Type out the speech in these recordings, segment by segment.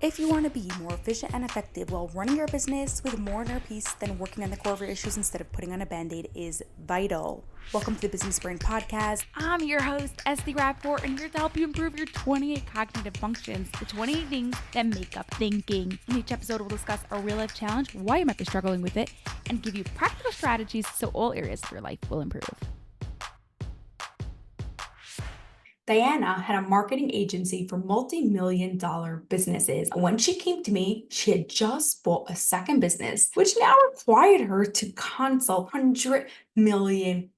If you want to be more efficient and effective while running your business with more inner peace, then working on the core of your issues instead of putting on a band-aid is vital. Welcome to the Business Brain Podcast. I'm your host, Esty Rapport, and here to help you improve your 28 cognitive functions, the 28 things that make up thinking. In each episode, we'll discuss a real-life challenge, why you might be struggling with it, and give you practical strategies so all areas of your life will improve. Diana had a marketing agency for multi-million-dollar businesses. When she came to me, she had just bought a second business, which now required her to consult $100 million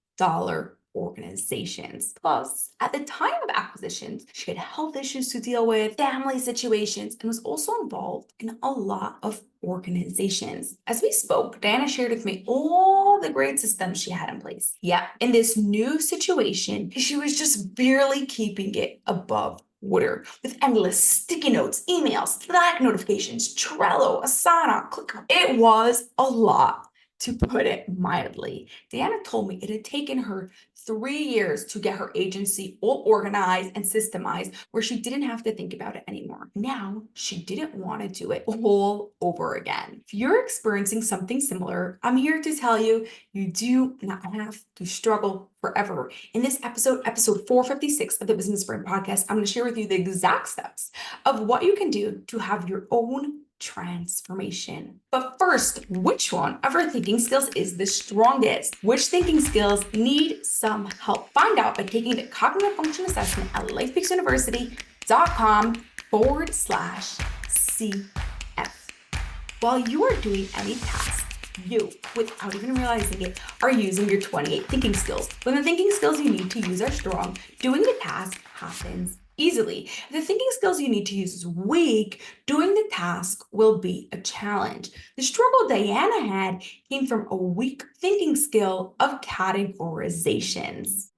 organizations. Plus, at the time of acquisitions, she had health issues to deal with, family situations, and was also involved in a lot of organizations. As we spoke, Diana shared with me all the great systems she had in place. Yet, in this new situation, she was just barely keeping it above water with endless sticky notes, emails, Slack notifications, Trello, Asana, ClickUp. It was a lot, to put it mildly. Diana told me it had taken her 3 years to get her agency all organized and systemized where she didn't have to think about it anymore. Now, she didn't want to do it all over again. If you're experiencing something similar, I'm here to tell you, you do not have to struggle forever. In this episode 456 of the Business Brain Podcast, I'm going to share with you the exact steps of what you can do to have your own transformation. But first, which one of our thinking skills is the strongest? Which thinking skills need some help? Find out by taking the cognitive function assessment at lifepeaksuniversity.com/CF. While you are doing any task, you, without even realizing it, are using your 28 thinking skills. When the thinking skills you need to use are strong, doing the task happens easily. If the thinking skills you need to use is weak, doing the task will be a challenge. The struggle Diana had came from a weak thinking skill of categorizations.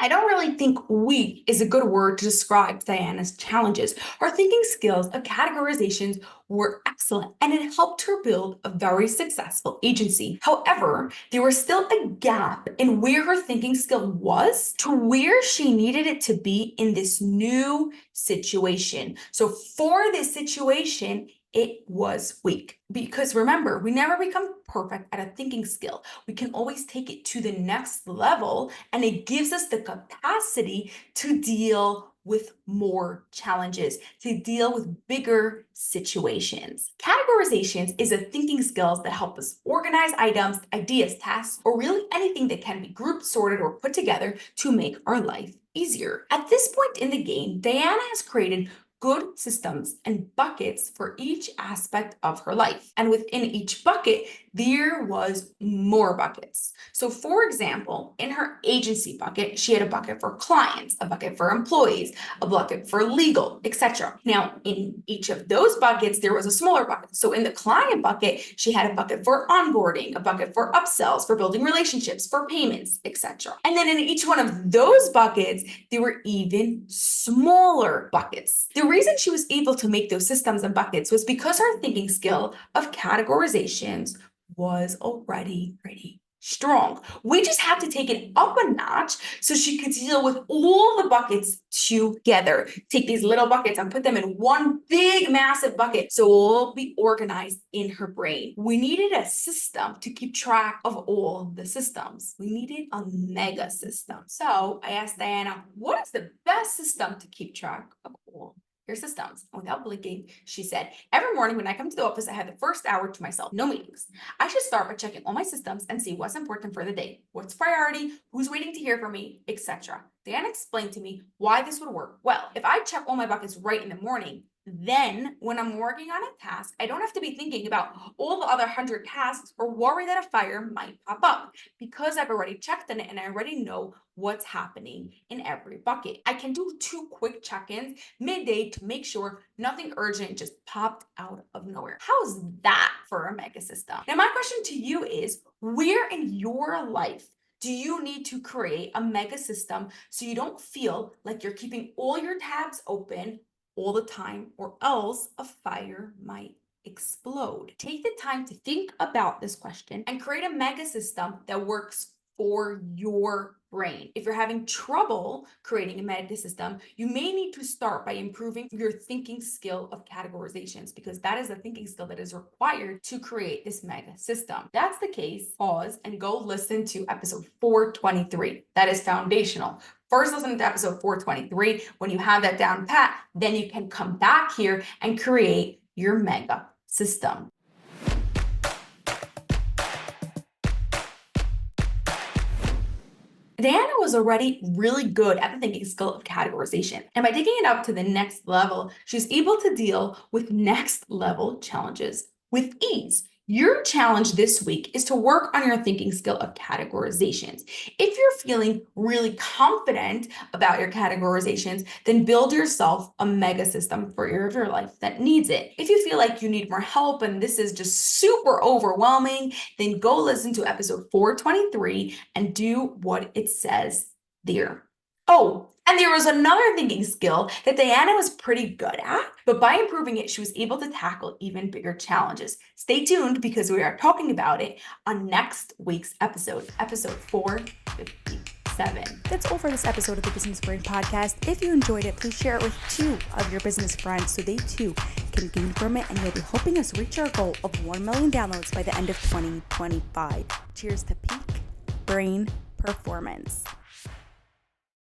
I don't really think weak is a good word to describe Diana's challenges. Her thinking skills of categorizations were excellent, and it helped her build a very successful agency. However, there was still a gap in where her thinking skill was to where she needed it to be in this new situation. So for this situation, it was weak. Because remember, we never become perfect at a thinking skill. We can always take it to the next level, and it gives us the capacity to deal with more challenges, to deal with bigger situations. Categorizations is a thinking skills that help us organize items, ideas, tasks, or really anything that can be grouped, sorted, or put together to make our life easier. At this point in the game, Diana has created good systems and buckets for each aspect of her life. And within each bucket, there was more buckets. So for example, in her agency bucket, she had a bucket for clients, a bucket for employees, a bucket for legal, etc. Now, in each of those buckets, there was a smaller bucket. So in the client bucket, she had a bucket for onboarding, a bucket for upsells, for building relationships, for payments, etc. And then in each one of those buckets, there were even smaller buckets. The reason she was able to make those systems and buckets was because her thinking skill of categorizations was already pretty strong. We just had to take it up a notch so she could deal with all the buckets together. Take these little buckets and put them in one big massive bucket so it'll be organized in her brain. We needed a system to keep track of all the systems. We needed a mega system. So I asked Diana, what is the best system to keep track of all your systems? And without blinking, she said, every morning when I come to the office, I have the first hour to myself, no meetings. I should start by checking all my systems and see what's important for the day, what's priority, who's waiting to hear from me, etc. Dan explained to me why this would work. Well, if I check all my buckets right in the morning, then when I'm working on a task, I don't have to be thinking about all the other 100 tasks or worry that a fire might pop up because I've already checked on it and I already know what's happening in every bucket. I can do 2 quick check-ins midday to make sure nothing urgent just popped out of nowhere. How's that for a mega system? Now, my question to you is, where in your life do you need to create a mega system so you don't feel like you're keeping all your tabs open all the time, or else a fire might explode? Take the time to think about this question and create a mega system that works for your brain. If you're having trouble creating a mega system, you may need to start by improving your thinking skill of categorizations, because that is a thinking skill that is required to create this mega system. If that's the case, pause and go listen to episode 423. That is foundational. First, listen to episode 423. When you have that down pat, then you can come back here and create your mega system. Diana was already really good at the thinking skill of categorization. And by taking it up to the next level, she's able to deal with next level challenges with ease. Your challenge this week is to work on your thinking skill of categorizations. If you're feeling really confident about your categorizations, then build yourself a mega system for your life that needs it. If you feel like you need more help and this is just super overwhelming, then go listen to episode 423 and do what it says there. Oh, and there was another thinking skill that Diana was pretty good at, but by improving it, she was able to tackle even bigger challenges. Stay tuned because we are talking about it on next week's episode 457. That's all for this episode of the Business Brain Podcast. If you enjoyed it, please share it with 2 of your business friends so they too can gain from it, and you'll be helping us reach our goal of 1 million downloads by the end of 2025. Cheers to peak brain performance.